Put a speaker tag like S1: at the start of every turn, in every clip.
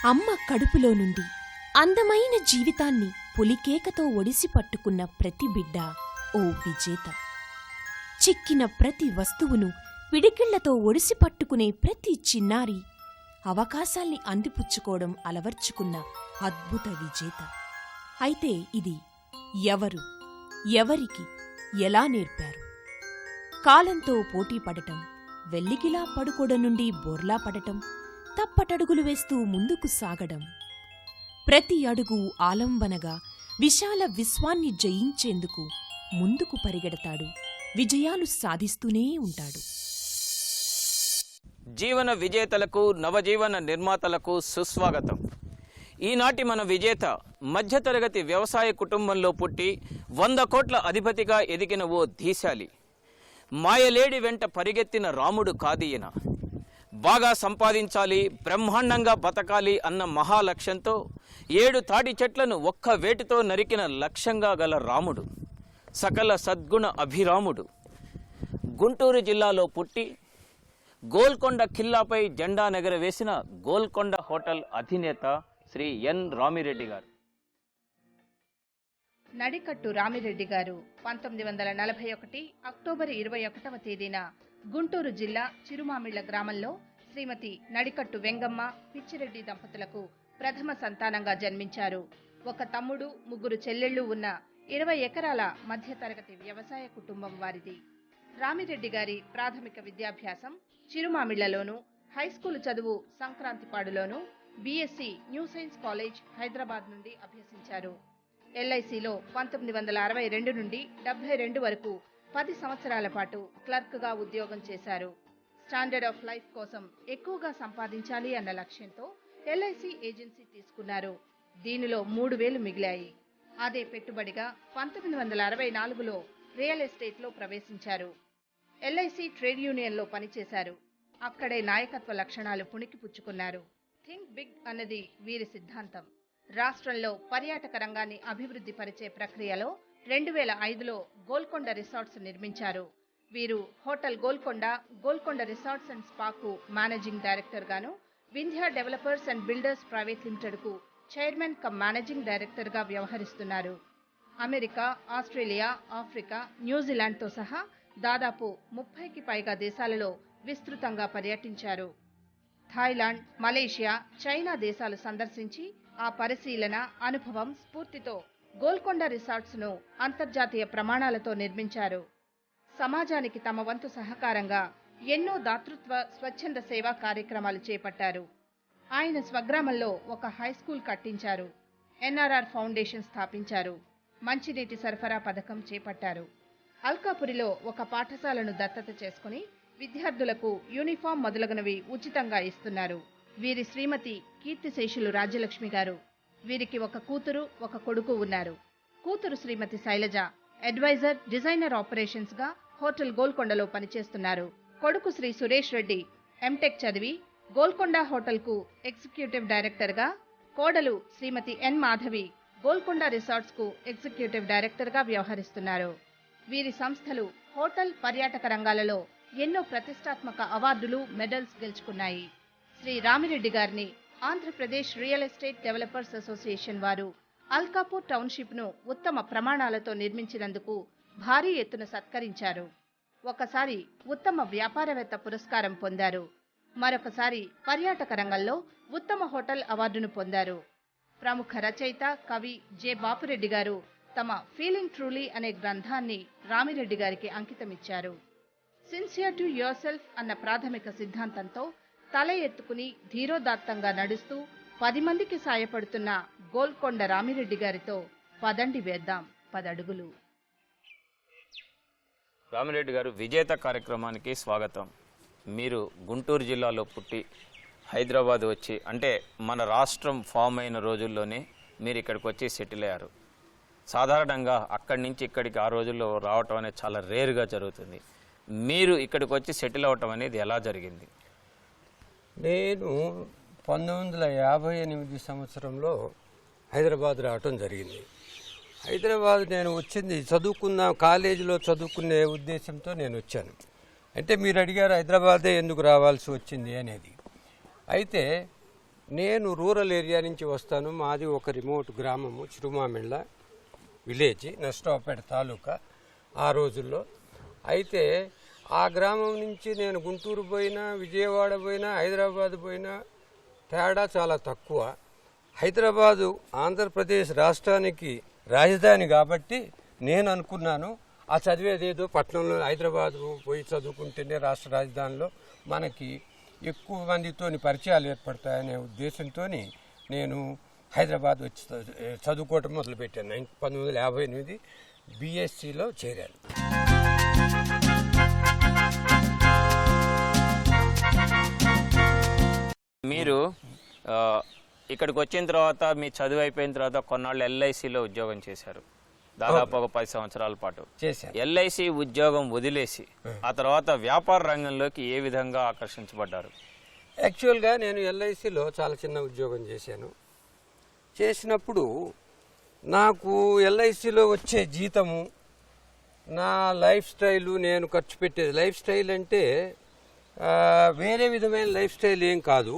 S1: అమ్మ కడుపులో నుండి అందమైన జీవితాన్ని పులికేకతో ఒడిసి పట్టుకున్న ప్రతి బిడ్డ ఓ విజేత. చిక్కిన ప్రతి వస్తువును పిడికిళ్లతో ఒడిసి పట్టుకునే ప్రతి చిన్నారి అవకాశాల్ని అందిపుచ్చుకోవడం అలవర్చుకున్న అద్భుత విజేత. అయితే ఇది ఎవరు, ఎవరికి, ఎలా నేర్పారు? కాలంతో పోటీ పడటం, వెల్లికిలా పడుకోవడం నుండి బోర్లా పడటం, తప్పటడుగులు వేస్తూ ముందుకు సాగడం, ప్రతి అడుగు ఆలంబనగా విశాల విశ్వాన్ని జయించేందుకు ముందుకు పరిగెడతాడు, విజయాలు సాధిస్తూనే ఉంటాడు.
S2: జీవన విజేతలకు, నవజీవన నిర్మాతలకు సుస్వాగతం. ఈనాటి మన విజేత మధ్యతరగతి వ్యవసాయ కుటుంబంలో పుట్టి 100 కోట్ల అధిపతిగా ఎదిగిన ఓ ధీశాలి. మాయలేడి వెంట పరిగెత్తిన రాముడు కాదీయన. బాగా సంపాదించాలి, బ్రహ్మాండంగా బతకాలి అన్న మహాలక్ష్యంతో 7 తాటి చెట్లను ఒక్క వేటితో నరికిన లక్ష్యంగా గల రాముడు, సకల సద్గుణ అభిరాముడు. గుంటూరు జిల్లాలో పుట్టి గోల్కొండ ఖిల్లాపై జెండా నెగరవేసిన గోల్కొండ హోటల్ అధినేత శ్రీ ఎన్ రామిరెడ్డి గారు.
S3: నడికట్టు రామిరెడ్డి గారు 1941 అక్టోబర్ 21వ తేదీన గుంటూరు జిల్లా చిరుమామిళ్ల గ్రామంలో శ్రీమతి నడికట్టు వెంగమ్మ, పిచ్చిరెడ్డి దంపతులకు ప్రథమ సంతానంగా జన్మించారు. ఒక తమ్ముడు, 3 చెల్లెళ్లు ఉన్న 20 ఎకరాల మధ్యతరగతి వ్యవసాయ కుటుంబం వారిది. రామిరెడ్డి గారి ప్రాథమిక విద్యాభ్యాసం చిరుమామిళ్లలోను, హైస్కూలు చదువు సంక్రాంతిపాడులోను, BSc new science college Hyderabad నుండి అభ్యసించారు. ఎల్ఐసిలో 1962 నుండి 72 వరకు 10 సంవత్సరాల పాటు క్లర్క్గా ఉద్యోగం చేశారు. స్టాండర్డ్ ఆఫ్ లైఫ్ కోసం ఎక్కువగా సంపాదించాలి అన్న లక్ష్యంతో ఎల్ఐసి ఏజెన్సీ తీసుకున్నారు. దీనిలో 3000 మిగిలాయి. అదే పెట్టుబడిగా 1964లో రియల్ ఎస్టేట్లో ప్రవేశించారు. ఎల్ఐసి ట్రేడ్ యూనియన్లో పనిచేశారు. అక్కడే నాయకత్వ లక్షణాలు పుణికిపుచ్చుకున్నారు. థింక్ బిగ్ అన్నది వీరి సిద్ధాంతం. రాష్ట్రంలో పర్యాటక రంగాన్ని అభివృద్ధి పరిచే ప్రక్రియలో 2005లో గోల్కొండ రిసార్ట్స్ నిర్మించారు. వీరు hotel Golconda, Golconda resorts and స్పాకు మేనేజింగ్ డైరెక్టర్ గాను, Vindhya developers and builders private limited కు చైర్మన్ కమ్ మేనేజింగ్ డైరెక్టర్ గా వ్యవహరిస్తున్నారు. అమెరికా, ఆస్ట్రేలియా, ఆఫ్రికా, న్యూజిలాండ్తో సహా దాదాపు 30కి పైగా దేశాలలో విస్తృతంగా పర్యటించారు. థాయిలాండ్, మలేషియా, చైనా దేశాలు సందర్శించి ఆ పరిశీలన, అనుభవం, స్ఫూర్తితో గోల్కొండ రిసార్ట్స్ను అంతర్జాతీయ ప్రమాణాలతో నిర్మించారు. సమాజానికి తమ వంతు సహకారంగా ఎన్నో దాతృత్వ, స్వచ్ఛంద సేవా కార్యక్రమాలు చేపట్టారు. ఆయన స్వగ్రామంలో ఒక హైస్కూల్ కట్టించారు. ఎన్ఆర్ఆర్ ఫౌండేషన్ స్థాపించారు. మంచినీటి సరఫరా పథకం చేపట్టారు. అల్కాపురిలో ఒక పాఠశాలను దత్తత చేసుకుని విద్యార్థులకు యూనిఫామ్ మొదలగునవి ఉచితంగా ఇస్తున్నారు. వీరి శ్రీమతి కీర్తిశేషులు రాజ్యలక్ష్మి గారు. వీరికి ఒక కూతురు, ఒక కొడుకు ఉన్నారు. కూతురు శ్రీమతి శైలజ అడ్వైజర్, డిజైనర్ ఆపరేషన్స్ గా హోటల్ గోల్కొండలో పనిచేస్తున్నారు. కొడుకు శ్రీ సురేష్ రెడ్డి ఎంటెక్ చదివి గోల్కొండ హోటల్ కు ఎగ్జిక్యూటివ్ డైరెక్టర్ గా, కోడలు శ్రీమతి ఎన్ మాధవి గోల్కొండ రిసార్ట్స్ కు ఎగ్జిక్యూటివ్ డైరెక్టర్ గా వ్యవహరిస్తున్నారు. వీరి సంస్థలు హోటల్, పర్యాటక రంగాలలో ఎన్నో ప్రతిష్టాత్మక అవార్డులు, మెడల్స్ గెలుచుకున్నాయి. శ్రీ రామిరెడ్డి గారిని Andhra Pradesh real estate developers association వారు అల్కాపూర్ టౌన్షిప్ ను ఉత్తమ ప్రమాణాలతో నిర్మించినందుకు భారీ ఎత్తున సత్కరించారు. ఒకసారి ఉత్తమ వ్యాపారవేత్త పురస్కారం పొందారు. మరొకసారి పర్యాటక రంగంలో ఉత్తమ హోటల్ అవార్డును పొందారు. ప్రముఖ రచయిత, కవి జె బాపురెడ్డి గారు తమ ఫీలింగ్ ట్రూలీ అనే గ్రంథాన్ని రామిరెడ్డి గారికి అంకితమిచ్చారు. సిన్సియర్ టు యువర్ సెల్ఫ్ అన్న ప్రాథమిక సిద్ధాంతంతో తల ఎత్తుకుని ధీరోదాత్తంగా నడుస్తూ 10 మందికి సాయపడుతున్న గోల్కొండ రామిరెడ్డి గారితో పదండి వేద్దాం 10 అడుగులు.
S2: రామిరెడ్డి గారు, విజేత కార్యక్రమానికి స్వాగతం. మీరు గుంటూరు జిల్లాలో పుట్టి హైదరాబాద్ వచ్చి, అంటే మన రాష్ట్రం ఫామ్ అయిన రోజుల్లోనే మీరు ఇక్కడికి వచ్చి సెటిల్ అయ్యారు. సాధారణంగా అక్కడి నుంచి ఇక్కడికి ఆ రోజుల్లో రావటం అనేది చాలా రేర్గా జరుగుతుంది. మీరు ఇక్కడికి వచ్చి సెటిల్ అవ్వటం అనేది ఎలా జరిగింది?
S4: నేను 1958 సంవత్సరంలో హైదరాబాద్ రావటం జరిగింది. హైదరాబాద్ నేను వచ్చింది కాలేజీలో చదువుకునే ఉద్దేశంతో నేను వచ్చాను. అంటే మీరు అడిగారు హైదరాబాదే ఎందుకు రావాల్సి వచ్చింది అనేది. అయితే నేను రూరల్ ఏరియా నుంచి వస్తాను. మాది ఒక రిమోట్ గ్రామము, చిరుమామిళ్ళ విలేజ్, నర్సరావుపేట తాలూకా ఆ రోజుల్లో. అయితే ఆ గ్రామం నుంచి నేను గుంటూరు పోయినా, విజయవాడ పోయినా, హైదరాబాద్ పోయినా తేడా చాలా తక్కువ. హైదరాబాదు ఆంధ్రప్రదేశ్ రాష్ట్రానికి రాజధాని కాబట్టి నేను అనుకున్నాను ఆ చదివేదేదో పట్టణంలో హైదరాబాద్ పోయి చదువుకుంటేనే రాష్ట్ర రాజధానిలో మనకి ఎక్కువ మందితోని పరిచయాలు ఏర్పడతాయనే ఉద్దేశంతో నేను హైదరాబాద్ వచ్చి చదువుకోవటం మొదలుపెట్టాను. 1958 బీఎస్సీలో చేరాను.
S2: మీరు ఇక్కడికి వచ్చిన తర్వాత మీ చదువు అయిపోయిన తర్వాత కొన్నాళ్ళు ఎల్ఐసిలో ఉద్యోగం చేశారు, దాదాపు ఒక 10 సంవత్సరాల పాటు
S4: చేశాను.
S2: ఎల్ఐసి ఉద్యోగం వదిలేసి ఆ తర్వాత వ్యాపార రంగంలోకి ఏ విధంగా ఆకర్షించబడ్డారు?
S4: యాక్చువల్గా నేను ఎల్ఐసిలో చాలా చిన్న ఉద్యోగం చేశాను. చేసినప్పుడు నాకు ఎల్ఐసిలో వచ్చే జీతము, నా లైఫ్ స్టైలు, నేను ఖర్చు పెట్టేది లైఫ్ స్టైల్ అంటే వేరే విధమైన లైఫ్ స్టైల్ ఏం కాదు.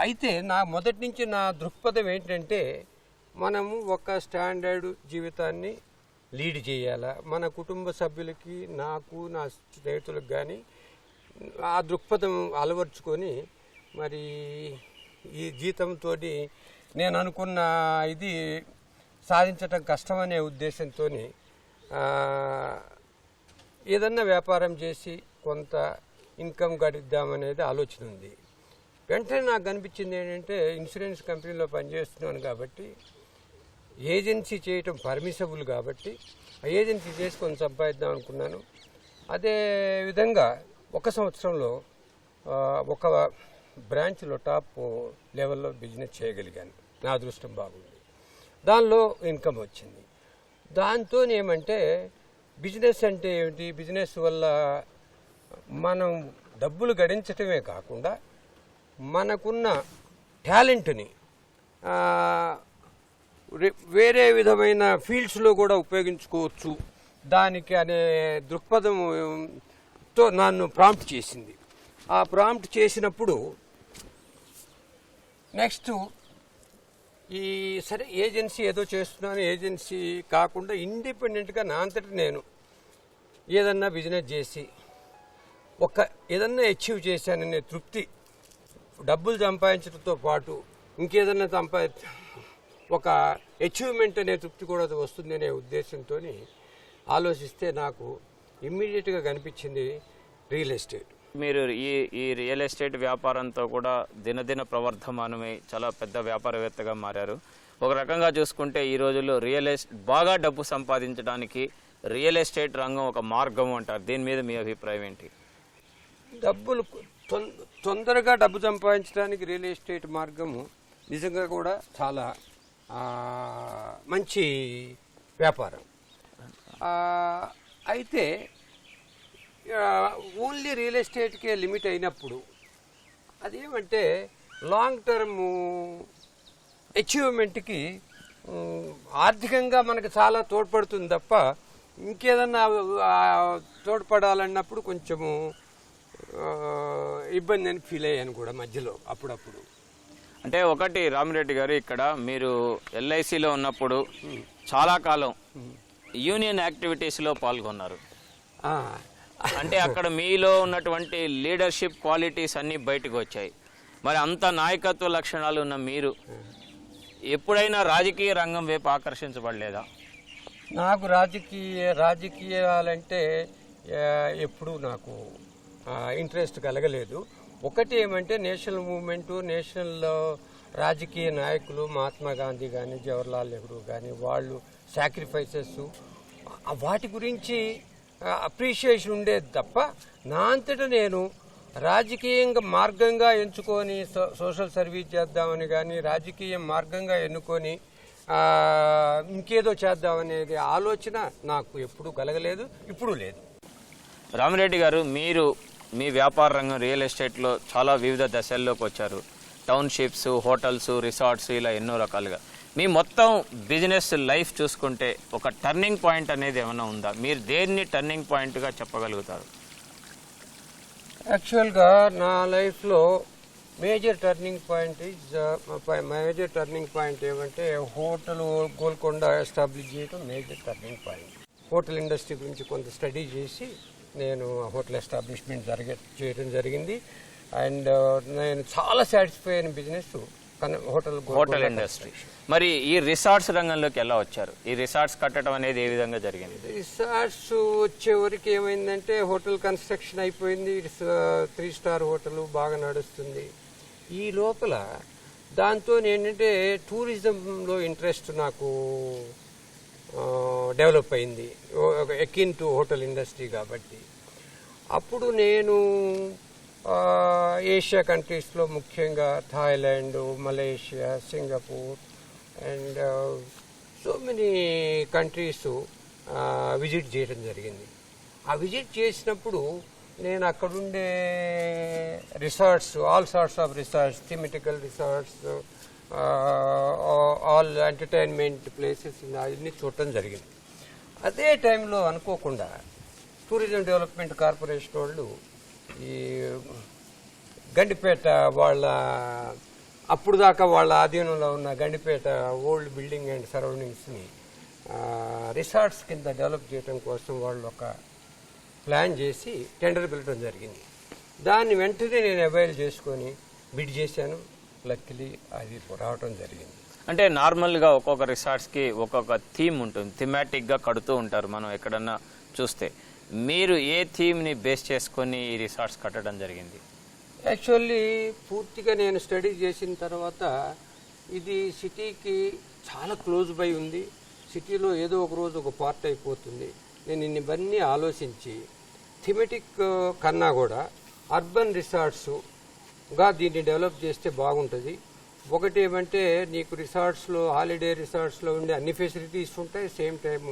S4: అయితే నా మొదటి నుంచి నా దృక్పథం ఏంటంటే మనము ఒక స్టాండర్డ్ జీవితాన్ని లీడ్ చేయాలా, మన కుటుంబ సభ్యులకి, నాకు, నా స్నేహితులకు కానీ ఆ దృక్పథం అలవర్చుకొని మరి ఈ జీతంతో నేను అనుకున్న ఇది సాధించటం కష్టమనే ఉద్దేశంతో ఏదన్నా వ్యాపారం చేసి కొంత ఇన్కమ్ గడిద్దామనేది ఆలోచన ఉంది. వెంటనే నాకు అనిపించింది ఏంటంటే ఇన్సూరెన్స్ కంపెనీలో పనిచేస్తున్నాను కాబట్టి ఏజెన్సీ చేయటం పర్మిసబుల్ కాబట్టి ఆ ఏజెన్సీ చేసుకొని సంపాదిద్దాం అనుకున్నాను. అదే విధంగా 1 సంవత్సరంలో ఒక బ్రాంచ్లో టాప్ లెవెల్లో బిజినెస్ చేయగలిగాను. నా అదృష్టం బాగుంది, దానిలో ఇన్కమ్ వచ్చింది. దాంతో ఏమంటే బిజినెస్ అంటే ఏమిటి, బిజినెస్ వల్ల మనం డబ్బులు గడించటమే కాకుండా మనకున్న టాలెంట్ని వేరే విధమైన ఫీల్డ్స్లో కూడా ఉపయోగించుకోవచ్చు దానికి అనే దృక్పథంతో నన్ను ప్రాంప్ట్ చేసింది. ఆ ప్రాంప్ట్ చేసినప్పుడు నెక్స్ట్ ఈ సరే ఏజెన్సీ ఏదో చేస్తున్నాను, ఏజెన్సీ కాకుండా ఇండిపెండెంట్గా నా అంతటా నేను ఏదన్నా బిజినెస్ చేసి ఏదన్నా అచీవ్ చేశాననే తృప్తి, డబ్బులు సంపాదించడంతో పాటు ఇంకేదన్నా ఒక అచీవ్మెంట్ అనే తృప్తి కూడా వస్తుంది అనే ఉద్దేశంతో ఆలోచిస్తే నాకు ఇమ్మీడియట్గా కనిపించింది రియల్ ఎస్టేట్.
S2: మీరు ఈ రియల్ ఎస్టేట్ వ్యాపారంతో కూడా దినదిన ప్రవర్ధమానమై చాలా పెద్ద వ్యాపారవేత్తగా మారారు. ఒక రకంగా చూసుకుంటే ఈ రోజుల్లో బాగా డబ్బు సంపాదించడానికి రియల్ ఎస్టేట్ రంగం ఒక మార్గం అంటారు. దీని మీద మీ అభిప్రాయం ఏంటి?
S4: తొందరగా డబ్బు సంపాదించడానికి రియల్ ఎస్టేట్ మార్గము నిజంగా కూడా చాలా మంచి వ్యాపారం. అయితే ఓన్లీ రియల్ ఎస్టేట్కే లిమిట్ అయినప్పుడు అదేమంటే లాంగ్ టర్మ్ అచీవ్మెంట్కి ఆర్థికంగా మనకు చాలా తోడ్పడుతుంది తప్ప ఇంకేదన్నా తోడ్పడాలన్నప్పుడు కొంచెము ఇబ్బంది అని ఫీల్ అయ్యాను కూడా మధ్యలో అప్పుడప్పుడు.
S2: అంటే ఒకటి రామిరెడ్డి గారు, ఇక్కడ మీరు ఎల్ఐసిలో ఉన్నప్పుడు చాలా కాలం యూనియన్ యాక్టివిటీస్లో పాల్గొన్నారు. అంటే అక్కడ మీలో ఉన్నటువంటి లీడర్షిప్ క్వాలిటీస్ అన్నీ బయటకు వచ్చాయి. మరి అంత నాయకత్వ లక్షణాలు ఉన్న మీరు ఎప్పుడైనా రాజకీయ రంగం వైపు ఆకర్షించబడలేదా?
S4: నాకు రాజకీయాలంటే ఎప్పుడూ నాకు ఇంట్రెస్ట్ కలగలేదు. ఒకటి ఏమంటే నేషనల్ మూవ్మెంటు, నేషనల్ రాజకీయ నాయకులు మహాత్మా గాంధీ కానీ, జవహర్లాల్ నెహ్రూ కానీ, వాళ్ళు సాక్రిఫైసెస్ వాటి గురించి అప్రిషియేషన్ ఉండేది తప్ప నా అంతటా నేను రాజకీయంగా మార్గంగా ఎంచుకొని సోషల్ సర్వీస్ చేద్దామని కానీ, రాజకీయ మార్గంగా ఎన్నుకొని ఇంకేదో చేద్దామనేది ఆలోచన నాకు ఎప్పుడూ కలగలేదు, ఇప్పుడు లేదు.
S2: రామిరెడ్డి గారు, మీరు మీ వ్యాపార రంగం రియల్ ఎస్టేట్లో చాలా వివిధ దశల్లోకి వచ్చారు. టౌన్షిప్స్, హోటల్స్, రిసార్ట్స్, ఇలా ఎన్నో రకాలుగా. మీ మొత్తం బిజినెస్ లైఫ్ చూసుకుంటే ఒక టర్నింగ్ పాయింట్ అనేది ఏమైనా ఉందా? మీరు దేన్ని టర్నింగ్ పాయింట్గా చెప్పగలుగుతారు?
S4: యాక్చువల్గా నా లైఫ్లో మేజర్ టర్నింగ్ పాయింట్ ఏమంటే హోటల్ గోల్కొండ ఎస్టాబ్లిష్ చేయడం major turning point. Hotel industry గురించి కొంత స్టడీ చేసి నేను హోటల్ ఎస్టాబ్లిష్మెంట్ చేయడం జరిగింది. అండ్ నేను చాలా సాటిస్ఫై అయిన బిజినెస్
S2: హోటల్ ఇండస్ట్రీ. మరి ఈ రిసార్ట్స్ రంగంలోకి ఎలా వచ్చారు? ఈ రిసార్ట్స్ కట్టడం అనేది ఏ విధంగా జరిగింది?
S4: రిసార్ట్స్ వచ్చే వరకు ఏమైందంటే హోటల్ కన్స్ట్రక్షన్ అయిపోయింది. 3 స్టార్ హోటల్ బాగా నడుస్తుంది. ఈ లోపల దాంతో ఏంటంటే టూరిజంలో ఇంట్రెస్ట్ నాకు డెవలప్ అయింది, ఎకిన్ టు హోటల్ ఇండస్ట్రీ కాబట్టి. అప్పుడు నేను ఏషియా కంట్రీస్లో ముఖ్యంగా Thailand, Malaysia, Singapore and so many countries visit చేయడం జరిగింది. ఆ విజిట్ చేసినప్పుడు నేను అక్కడుండే resorts, all sorts of resorts, thematical resorts, all entertainment places అవన్నీ చూడటం జరిగింది. అదే టైంలో అనుకోకుండా టూరిజం డెవలప్మెంట్ కార్పొరేషన్ వాళ్ళు ఈ గండిపేట వాళ్ళ అప్పుడు దాకా వాళ్ళ ఆధీనంలో ఉన్న గండిపేట ఓల్డ్ బిల్డింగ్ అండ్ సరౌండింగ్స్ని రిసార్ట్స్ కింద డెవలప్ చేయడం కోసం వాళ్ళు ఒక ప్లాన్ చేసి టెండర్ పిలవడం జరిగింది. దాన్ని వెంటనే నేను అవైల్ చేసుకొని బిడ్ చేశాను. లక్కీలీ అది రావడం జరిగింది.
S2: అంటే నార్మల్గా ఒక్కొక్క రిసార్ట్స్కి ఒక్కొక్క థీమ్ ఉంటుంది, థీమాటిక్గా కడుతూ ఉంటారు. మనం ఎక్కడన్నా చూస్తే మీరు ఏ థీమ్ని బేస్ చేసుకొని ఈ రిసార్ట్స్ కట్టడం జరిగింది?
S4: యాక్చువల్లీ పూర్తిగా నేను స్టడీ చేసిన తర్వాత ఇది సిటీకి చాలా క్లోజ్ బై ఉంది, సిటీలో ఏదో ఒక రోజు ఒక పార్ట్ అయిపోతుంది. నేను ఇవన్నీ ఆలోచించి థీమెటిక్ కన్నా కూడా అర్బన్ రిసార్ట్స్గా దీన్ని డెవలప్ చేస్తే బాగుంటుంది. ఒకటి ఏమంటే నీకు రిసార్ట్స్లో, హాలిడే రిసార్ట్స్లో ఉండే అన్ని ఫెసిలిటీస్ ఉంటాయి, same time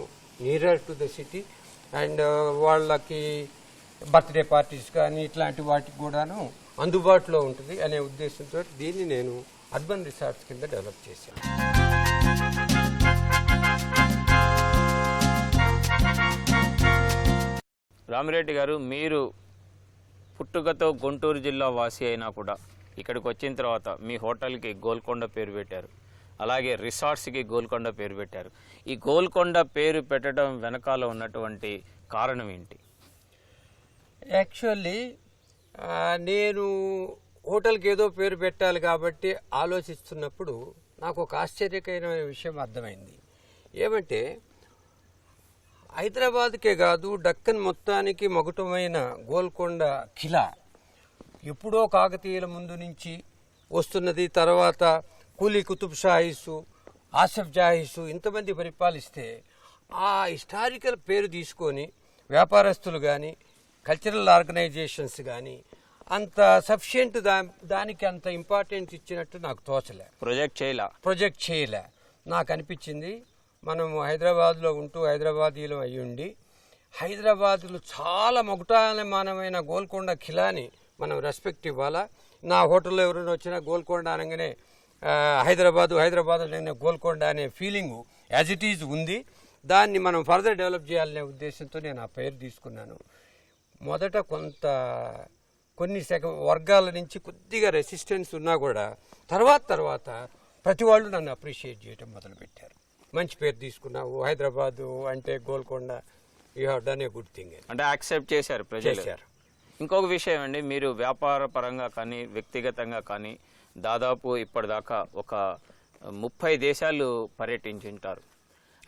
S4: nearer to the city and వాళ్ళకి బర్త్డే పార్టీస్ కానీ ఇట్లాంటి వాటికి కూడాను అందుబాటులో ఉంటుంది అనే ఉద్దేశంతో దీన్ని నేను అర్బన్ రిసార్ట్స్ కింద డెవలప్ చేశాను.
S2: రామిరెడ్డి గారు, మీరు పుట్టుకతో గుంటూరు జిల్లా వాసి అయినా కూడా ఇక్కడికి వచ్చిన తర్వాత మీ హోటల్కి గోల్కొండ పేరు పెట్టారు, అలాగే రిసార్ట్స్కి గోల్కొండ పేరు పెట్టారు. ఈ గోల్కొండ పేరు పెట్టడం వెనకాల ఉన్నటువంటి కారణం ఏంటి?
S4: యాక్చువల్లీ నేను హోటల్కి ఏదో పేరు పెట్టాలి కాబట్టి ఆలోచిస్తున్నప్పుడు నాకు ఒక ఆశ్చర్యకరమైన విషయం అర్థమైంది. ఏమంటే హైదరాబాద్కే కాదు డక్కన్ మొత్తానికి మగుటమైన గోల్కొండ ఖిలా ఎప్పుడో కాకతీయుల ముందు నుంచి వస్తున్నది. తర్వాత కూలీ కుతుబ్ షాహీసు, ఆసిఫ్ జాహీసు ఇంతమంది పరిపాలిస్తే ఆ హిస్టారికల్ పేరు తీసుకొని వ్యాపారస్తులు కానీ కల్చరల్ ఆర్గనైజేషన్స్ కానీ అంత సఫిషియెంట్ దానికి అంత ఇంపార్టెన్స్ ఇచ్చినట్టు నాకు తోచలే, ప్రొజెక్ట్ చేయలే. నాకు అనిపించింది మనం హైదరాబాద్లో ఉంటూ హైదరాబాదీలో అయ్యుండి హైదరాబాద్లో చాలా మగుటాయమానమైన గోల్కొండ ఖిలాని మనం రెస్పెక్ట్ ఇవ్వాలా. నా హోటల్లో ఎవరైనా వచ్చినా గోల్కొండ అనగానే హైదరాబాద్ అనగానే గోల్కొండ అనే ఫీలింగు యాజ్ ఇట్ ఈజ్ ఉంది. దాన్ని మనం ఫర్దర్ డెవలప్ చేయాలనే ఉద్దేశంతో నేను ఆ పేరు తీసుకున్నాను. మొదట కొన్ని వర్గాల నుంచి కొద్దిగా రెసిస్టెన్స్ ఉన్నా కూడా తర్వాత ప్రతి వాళ్ళు నన్ను అప్రిషియేట్ చేయడం మొదలుపెట్టారు. మంచి పేరు తీసుకున్నావు, హైదరాబాదు అంటే Golconda, you have done a good thing
S2: అంటే యాక్సెప్ట్ చేశారు ప్రజలు. ఇంకొక విషయం అండి, మీరు వ్యాపార పరంగా కానీ వ్యక్తిగతంగా కానీ దాదాపు ఇప్పటిదాకా ఒక 30 దేశాలు పర్యటించుంటారు.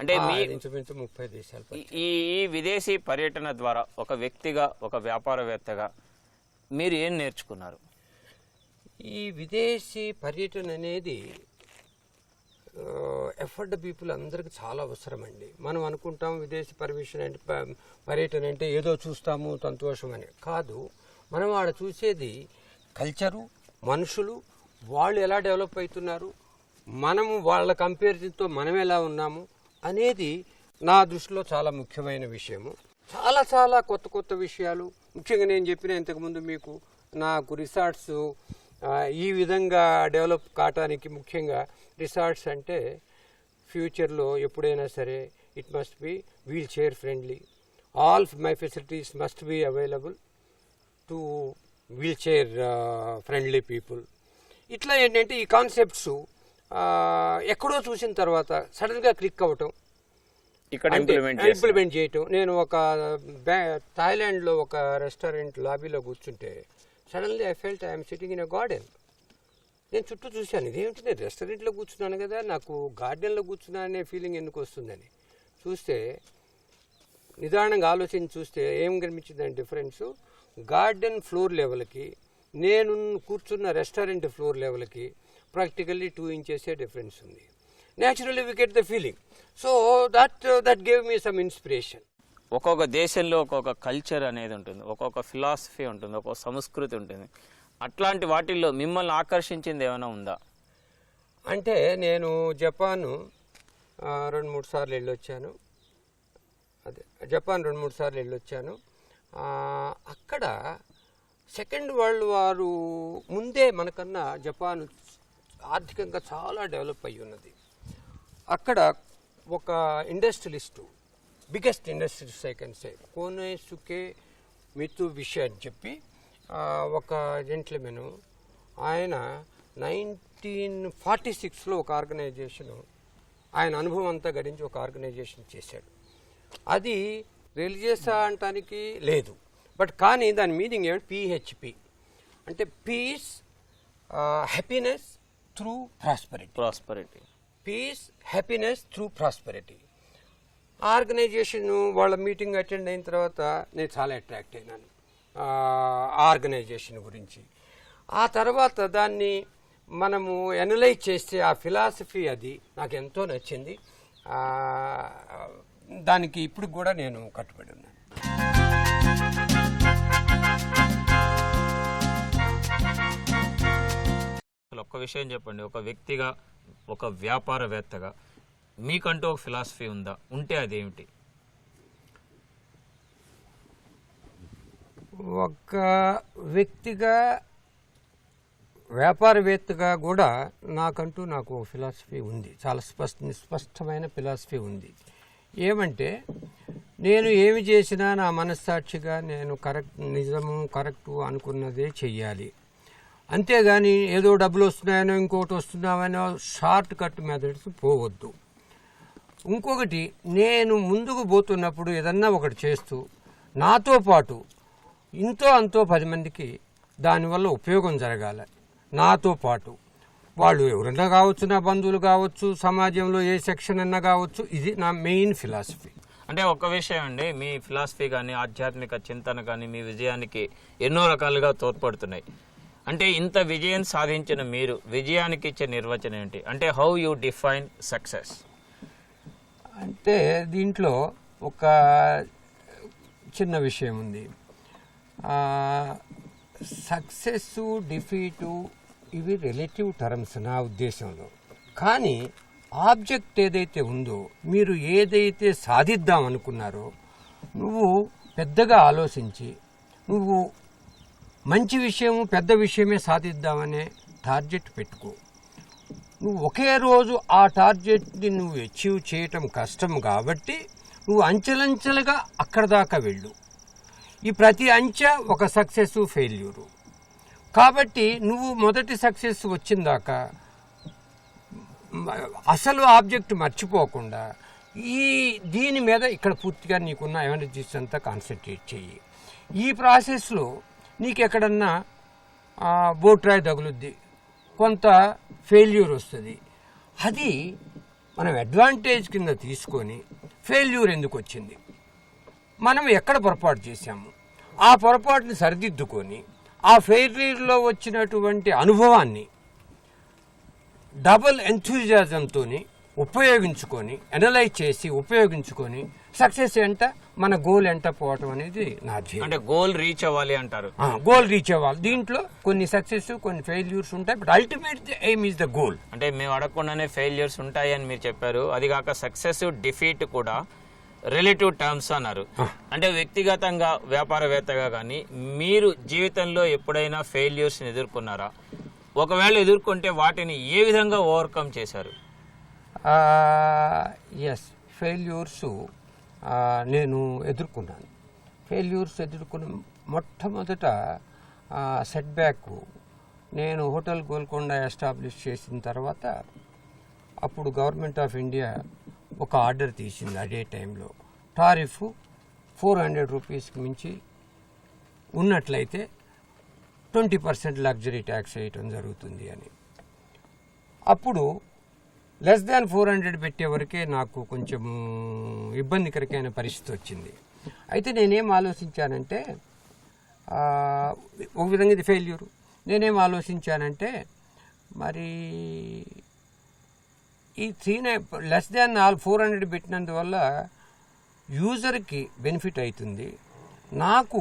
S2: అంటే
S4: 30 దేశాలు.
S2: ఈ విదేశీ పర్యటన ద్వారా ఒక వ్యక్తిగా, ఒక వ్యాపారవేత్తగా మీరు ఏం నేర్చుకున్నారు?
S4: ఈ విదేశీ పర్యటన అనేది ఎఫర్డ్ పీపుల్ అందరికి చాలా అవసరం అండి. మనం అనుకుంటాం విదేశీ పర్యటన అంటే ఏదో చూస్తాము సంతోషం అని కాదు. మనం ఆడ చూసేది కల్చరు, మనుషులు, వాళ్ళు ఎలా డెవలప్ అవుతున్నారు, మనము వాళ్ళ కంపారిజన్తో మనం ఎలా ఉన్నాము అనేది నా దృష్టిలో చాలా ముఖ్యమైన విషయము. చాలా కొత్త విషయాలు, ముఖ్యంగా నేను చెప్పిన ఇంతకుముందు మీకు నాకు రిసార్ట్స్ ఈ విధంగా డెవలప్ కావటానికి ముఖ్యంగా రిసార్ట్స్ అంటే ఫ్యూచర్లో ఎప్పుడైనా సరే it must be wheelchair friendly. All my facilities must be available to wheelchair friendly people. ఇట్లా ఏంటంటే ఈ కాన్సెప్ట్స్ ఎక్కడో చూసిన తర్వాత సడన్గా క్లిక్ అవ్వటం,
S2: ఇక్కడ
S4: ఇంప్లిమెంట్ చేయటం. నేను ఒక థాయిలాండ్లో ఒక రెస్టారెంట్ లాబీలో కూర్చుంటే suddenly I felt I'm sitting in a garden. నేను చుట్టూ చూశాను, ఇదేమిటి నేను రెస్టారెంట్లో కూర్చున్నాను కదా, నాకు గార్డెన్లో కూర్చున్నాను అనే ఫీలింగ్ ఎందుకు వస్తుందని చూస్తే, నిదానంగా ఆలోచించి చూస్తే ఏం కనిపించిందని డిఫరెన్సు, గార్డెన్ ఫ్లోర్ లెవెల్కి నేను కూర్చున్న రెస్టారెంట్ ఫ్లోర్ లెవెల్కి ప్రాక్టికల్లీ 2 inches డిఫరెన్స్ ఉంది. Naturally we get the feeling. So that gave me some inspiration.
S2: ఒక్కొక్క దేశంలో ఒక్కొక్క కల్చర్ అనేది ఉంటుంది, ఒక్కొక్క ఫిలాసఫీ ఉంటుంది, ఒక్కొక్క సంస్కృతి ఉంటుంది. అట్లాంటి వాటిల్లో మిమ్మల్ని ఆకర్షించింది ఏమైనా ఉందా?
S4: అంటే నేను జపాను 2-3 సార్లు వెళ్ళొచ్చాను. జపాన్ 2-3 సార్లు వెళ్ళొచ్చాను. అక్కడ సెకండ్ వరల్డ్ వారు ముందే మనకన్నా జపాన్ ఆర్థికంగా చాలా డెవలప్ అయ్యి ఉన్నది. అక్కడ ఒక industrialist, biggest industrialist I can say, Konosuke Mitsubishi అని చెప్పి ఒక జెంట్లమెను, ఆయన 1946లో ఒక ఆర్గనైజేషను, ఆయన అనుభవం అంతా గడించి ఒక ఆర్గనైజేషన్ చేశాడు. అది రిలీజియస్ అంటానికి లేదు, బట్ కానీ దాని మీనింగ్ ఏమిటి, PHP అంటే peace, happiness through prosperity. Peace, happiness through prosperity. Organization వాళ్ళ మీటింగ్ అటెండ్ అయిన తర్వాత నేను చాలా అట్రాక్ట్ అయినాను ఆర్గనైజేషన్ గురించి. ఆ తర్వాత దాన్ని మనము అనలైజ్ చేస్తే ఆ ఫిలాసఫీ అది నాకు ఎంతో నచ్చింది. దానికి ఇప్పుడు కూడా నేను కట్టుబడి ఉన్నాను.
S2: ఒక్క విషయం చెప్పండి, ఒక వ్యక్తిగా, ఒక వ్యాపారవేత్తగా మీకంటూ ఒక ఫిలాసఫీ ఉందా? ఉంటే అదేమిటి?
S4: ఒక వ్యక్తిగా, వ్యాపారవేత్తగా కూడా నాకు ఫిలాసఫీ ఉంది, చాలా స్పష్టమైన ఫిలాసఫీ ఉంది. ఏమంటే, నేను ఏమి చేసినా నా మనస్సాక్షిగా నేను నిజము కరెక్టు అనుకున్నదే చెయ్యాలి. అంతేగాని ఏదో డబ్బులు వస్తున్నాయనో ఇంకొకటి వస్తున్నామనో షార్ట్ కట్ మెథడ్స్ పోవద్దు. ఇంకొకటి, నేను ముందుకు పోతున్నప్పుడు ఏదన్నా ఒకటి చేస్తూ నాతో పాటు ఇంతో అంతో 10 మందికి దానివల్ల ఉపయోగం జరగాలి. నాతో పాటు వాళ్ళు ఎవరన్నా కావచ్చు, నా బంధువులు కావచ్చు, సమాజంలో ఏ సెక్షన్ అన్నా కావచ్చు. ఇది నా మెయిన్ ఫిలాసఫీ.
S2: అంటే ఒక్క విషయం అండి, మీ ఫిలాసఫీ కానీ ఆధ్యాత్మిక చింతన కానీ మీ విజయానికి ఎన్నో రకాలుగా తోడ్పడుతున్నాయి. అంటే ఇంత విజయం సాధించిన మీరు విజయానికి ఇచ్చే నిర్వచనం ఏంటి? అంటే హౌ యూ డిఫైన్ సక్సెస్?
S4: అంటే దీంట్లో ఒక చిన్న విషయం ఉంది. సక్సెస్, డిఫీటు ఇవి రిలేటివ్ టర్మ్స్ నా ఉద్దేశంలో. కానీ ఆబ్జెక్ట్ ఏదైతే ఉందో, మీరు ఏదైతే సాధిద్దాం అనుకున్నారో, నువ్వు పెద్దగా ఆలోచించి నువ్వు మంచి విషయము, పెద్ద విషయమే సాధిద్దామనే టార్గెట్ పెట్టుకో. నువ్వు ఒకే రోజు ఆ టార్గెట్ని నువ్వు అచీవ్ చేయటం కష్టం కాబట్టి నువ్వు అంచెలంచెలుగా అక్కడ దాకా వెళ్ళు. ఈ ప్రతి అంచె ఒక సక్సెస్, ఫెయిల్యూరు. కాబట్టి నువ్వు మొదటి సక్సెస్ వచ్చిందాకా అసలు ఆబ్జెక్ట్ మర్చిపోకుండా దీని మీద ఇక్కడ పూర్తిగా నీకున్న ఎనర్జీస్ అంతా కాన్సన్ట్రేట్ చెయ్యి. ఈ ప్రాసెస్లో నీకు ఎక్కడన్నా బోట్రాయి తగులుద్ది, కొంత ఫెయిల్యూర్ వస్తుంది. అది మనం అడ్వాంటేజ్ కింద తీసుకొని ఫెయిల్యూర్ ఎందుకు వచ్చింది, మనం ఎక్కడ పొరపాటు చేశాము, ఆ పొరపాటుని సరిదిద్దుకొని ఆ ఫెయిల్యూర్లో వచ్చినటువంటి అనుభవాన్ని డబుల్ ఎంథూజియాజంతో ఉపయోగించుకొని, అనలైజ్ చేసి ఉపయోగించుకొని సక్సెస్ ఎంట, మన గోల్ ఎంట పోవటం అనేది నా ధ్యేయం.
S2: అంటే గోల్ రీచ్ అవ్వాలి అంటారు.
S4: గోల్ రీచ్ అవ్వాలి. దీంట్లో కొన్ని సక్సెస్, కొన్ని ఫెయిల్యూర్స్ ఉంటాయి, but ultimate aim is the goal.
S2: అంటే మేము అడగకుండానే ఫెయిల్యూర్స్ ఉంటాయి అని మీరు చెప్పారు. అది కాక సక్సెస్, డిఫీట్ కూడా రిలేటివ్ టర్మ్స్ అన్నారు. అంటే వ్యక్తిగతంగా, వ్యాపారవేత్తగా కానీ మీరు జీవితంలో ఎప్పుడైనా ఫెయిల్యూర్స్ని ఎదుర్కొన్నారా? ఒకవేళ ఎదుర్కొంటే వాటిని ఏ విధంగా ఓవర్కమ్ చేశారు?
S4: ఎస్, ఫెయిల్యూర్స్ నేను ఎదుర్కొన్నాను. ఫెయిల్యూర్స్ ఎదుర్కొన్న మొట్టమొదట సెట్ బ్యాక్ నేను హోటల్ గోల్కొండ ఎస్టాబ్లిష్ చేసిన తర్వాత అప్పుడు గవర్నమెంట్ ఆఫ్ ఇండియా ఒక ఆర్డర్ తీసింది. అదే టైంలో టారిఫ్ 400 రూపీస్కి మించి ఉన్నట్లయితే 20% లగ్జరీ ట్యాక్స్ వేయటం జరుగుతుంది అని. అప్పుడు లెస్ దాన్ 400 పెట్టే వరకే నాకు కొంచెం ఇబ్బందికరమైన పరిస్థితి వచ్చింది. అయితే నేనేం ఆలోచించానంటే ఒక విధంగా ఇది ఫెయిల్యూర్. నేనేం ఆలోచించానంటే మరి ఈ లెస్ దాన్ 400 పెట్టినందువల్ల యూజర్కి బెనిఫిట్ అవుతుంది, నాకు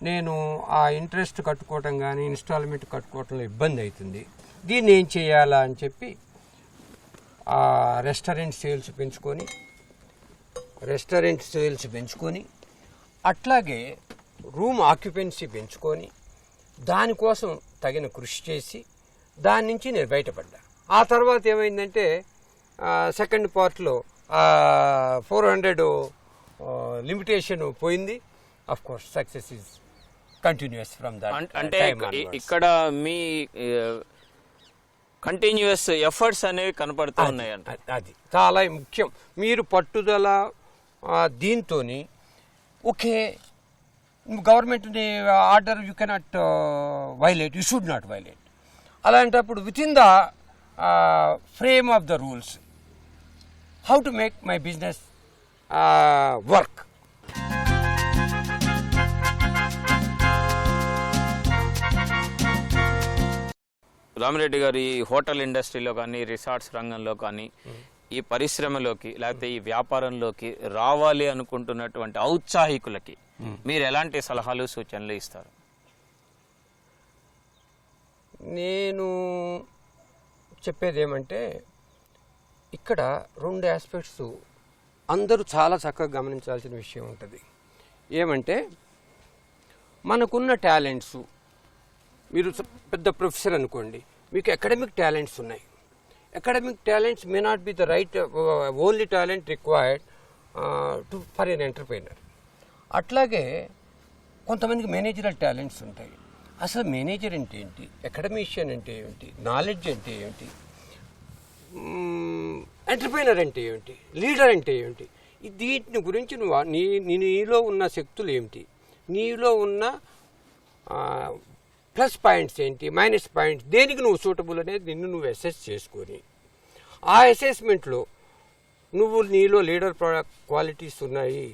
S4: నేను ఆ ఇంట్రెస్ట్ కట్టుకోవటం కానీ ఇన్స్టాల్మెంట్ కట్టుకోవటంలో ఇబ్బంది అవుతుంది, దీన్ని ఏం చేయాలా అని చెప్పి ఆ రెస్టారెంట్ సేల్స్ పెంచుకొని అట్లాగే రూమ్ ఆక్యుపెన్సీ పెంచుకొని దానికోసం తగిన కృషి చేసి దాని నుంచి నేను బయటపడ్డా. ఆ తర్వాత ఏమైందంటే సెకండ్ పార్ట్లో 400 లిమిటేషన్ పోయింది. Of course success is continuous from that.
S2: అంటే ఇక్కడ మీ కంటిన్యూస్ ఎఫర్ట్స్ అనేవి కనపడుతూ ఉన్నాయంట.
S4: అది చాలా ముఖ్యం. మీరు పట్టుదల దీంతో ఓకే గవర్నమెంట్ని order you cannot violate, you should not violate. అలాంటప్పుడు with in the frame of the rules how to make my business work.
S2: Ramireddy గారు ఈ హోటల్ ఇండస్ట్రీలో కానీ రిసార్ట్స్ రంగంలో కానీ ఈ పరిశ్రమలోకి లేకపోతే ఈ వ్యాపారంలోకి రావాలి అనుకుంటున్నటువంటి ఔత్సాహికులకి మీరు ఎలాంటి సలహాలు సూచనలు ఇస్తారు?
S4: నేను చెప్పేది ఏమంటే ఇక్కడ 2 ఆస్పెక్ట్స్ అందరూ చాలా చక్కగా గమనించాల్సిన విషయం ఉంటుంది. ఏమంటే మనకున్న టాలెంట్స్, మీరు పెద్ద ప్రొఫెసర్ అనుకోండి, మీకు అకాడమిక్ టాలెంట్స్ ఉన్నాయి. Academic talents may not be the right only talent required for an entrepreneur. అట్లాగే కొంతమందికి మేనేజరల్ టాలెంట్స్ ఉంటాయి. అసలు మేనేజర్ అంటే ఏంటి, అకాడమిషియన్ అంటే ఏంటి, నాలెడ్జ్ అంటే ఏంటి, ఎంటర్ప్రైనర్ అంటే ఏమిటి, లీడర్ అంటే ఏమిటి, వీటిని గురించి నీలో ఉన్న శక్తులు ఏమిటి, నీలో ఉన్న ప్లస్ పాయింట్స్ ఏంటి, మైనస్ పాయింట్స్, దేనికి నువ్వు సూటబుల్ అనేది నిన్ను నువ్వు అసెస్ చేసుకొని ఆ అసెస్మెంట్లో నీలో లీడర్ క్వాలిటీస్ ఉన్నాయి,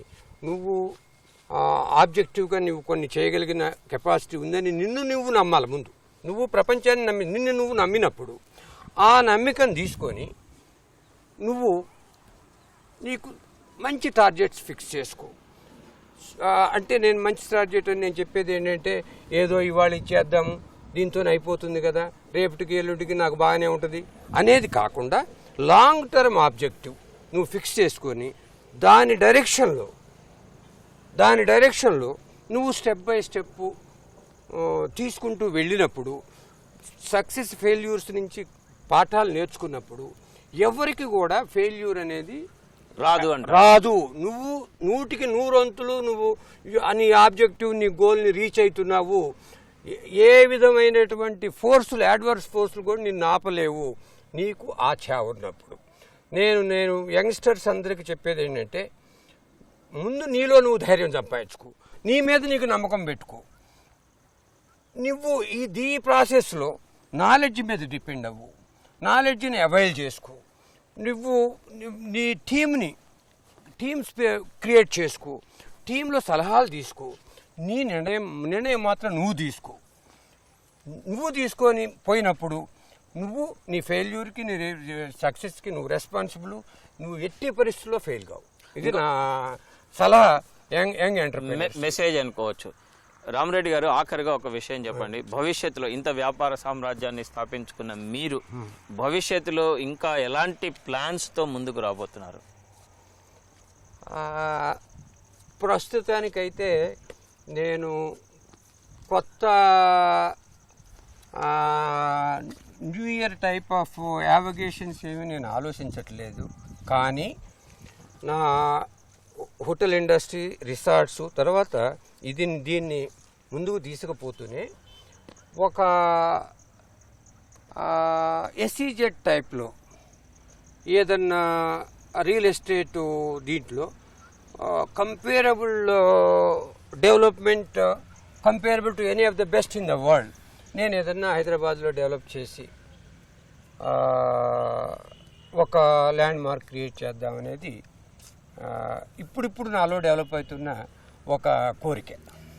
S4: నువ్వు ఆబ్జెక్టివ్గా నువ్వు కొన్ని చేయగలిగిన కెపాసిటీ ఉందని నిన్ను నువ్వు నమ్మాలి. ముందు నువ్వు ప్రపంచాన్ని నిన్ను నువ్వు నమ్మినప్పుడు ఆ నమ్మికను తీసుకొని నీకు మంచి టార్గెట్స్ ఫిక్స్ చేసుకో. అంటే నేను మంచి టార్గెట్ అని నేను చెప్పేది ఏంటంటే ఏదో ఇవాళ ఇచ్చేద్దాము దీంతో అయిపోతుంది కదా, రేపటికి ఎల్లుంటికి నాకు బాగానే ఉంటుంది అనేది కాకుండా లాంగ్ టర్మ్ ఆబ్జెక్టివ్ నువ్వు ఫిక్స్ చేసుకొని దాని డైరెక్షన్లో నువ్వు స్టెప్ బై స్టెప్ తీసుకుంటూ వెళ్ళినప్పుడు సక్సెస్ ఫెయిల్యూర్స్ నుంచి పాఠాలు నేర్చుకున్నప్పుడు ఎవరికి కూడా ఫెయిల్యూర్ అనేది రాదు. నువ్వు 100కి 100 అంతులు నువ్వు నీ ఆబ్జెక్టివ్ నీ గోల్ని రీచ్ అవుతున్నావు. ఏ విధమైనటువంటి యాడ్వర్స్ ఫోర్సులు కూడా నిన్ను ఆపలేవు నీకు ఆ ఛావ ఉన్నప్పుడు. నేను యంగ్స్టర్స్ అందరికీ చెప్పేది ఏంటంటే ముందు నీలో నువ్వు ధైర్యం సంపాదించుకో, నీ మీద నీకు నమ్మకం పెట్టుకో. నువ్వు ఈ ప్రాసెస్లో నాలెడ్జ్ మీద డిపెండ్ అవ్వు, నాలెడ్జ్ని అవైల్ చేసుకో, నువ్వు నీ టీమ్స్ క్రియేట్ చేసుకో, టీంలో సలహాలు తీసుకో, నీ నిర్ణయం మాత్రం నువ్వు తీసుకొని పోయినప్పుడు నువ్వు నీ ఫెయిల్యూర్కి నీ సక్సెస్కి నువ్వు రెస్పాన్సిబుల్, నువ్వు ఎట్టి పరిస్థితుల్లో ఫెయిల్ కావు. ఇది నా సలహా యంగ్ ఎంటర్‌ప్రెన్యూర్
S2: మెసేజ్ అనుకోవచ్చు. రామిరెడ్డి గారు, ఆఖరిగా ఒక విషయం చెప్పండి. భవిష్యత్తులో ఇంత వ్యాపార సామ్రాజ్యాన్ని స్థాపించుకున్న మీరు భవిష్యత్తులో ఇంకా ఎలాంటి ప్లాన్స్తో ముందుకు రాబోతున్నారు?
S4: ప్రస్తుతానికైతే నేను కొత్త న్యూ ఇయర్ టైప్ ఆఫ్ యావిగేషన్స్ ఏమి నేను ఆలోచించట్లేదు. కానీ నా హోటల్ ఇండస్ట్రీ, రిసార్ట్స్ తర్వాత దీన్ని ముందుకు తీసుకుపోతూనే ఒక ఎస్ఈజెడ్ టైప్లో ఏదన్నా రియల్ ఎస్టేటు దీంట్లో comparable development comparable to any of the best in the world నేను ఏదన్నా హైదరాబాద్లో డెవలప్ చేసి ఒక ల్యాండ్ మార్క్ క్రియేట్ చేద్దామనేది ఇప్పుడిప్పుడు నాలో డెవలప్ అవుతున్న ఒక కోరిక.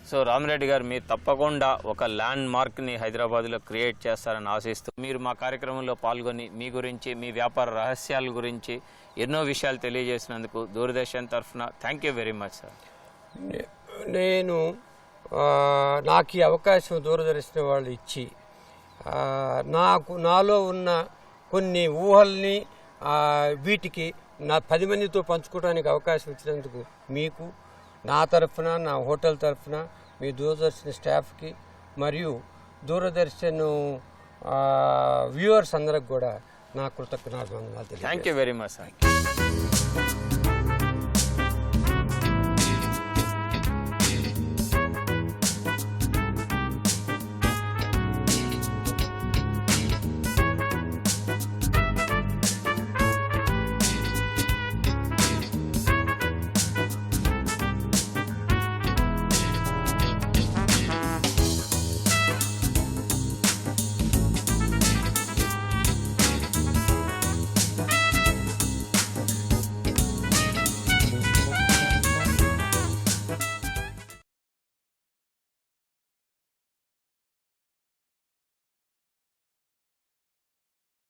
S2: సో రామిరెడ్డి గారు, మీరు తప్పకుండా ఒక ల్యాండ్ మార్క్ని హైదరాబాద్లో క్రియేట్ చేస్తారని ఆశిస్తూ మీరు మా కార్యక్రమంలో పాల్గొని మీ గురించి, మీ వ్యాపార రహస్యాల గురించి ఎన్నో విషయాలు తెలియజేసినందుకు దూరదర్శన్ తరఫున thank you very much sir.
S4: నేను నాకు ఈ అవకాశం దూరదర్శన్ వాళ్ళు ఇచ్చి నాలో ఉన్న కొన్ని ఊహల్ని వీటికి నా 10 మందితో పంచుకోవడానికి అవకాశం ఇచ్చినందుకు మీకు నా తరఫున, నా హోటల్ తరఫున, మీ దూరదర్శన్ స్టాఫ్కి మరియు దూరదర్శన్ వ్యూవర్స్ అందరికి కూడా నా కృతజ్ఞతలు.
S2: Thank you very much sir.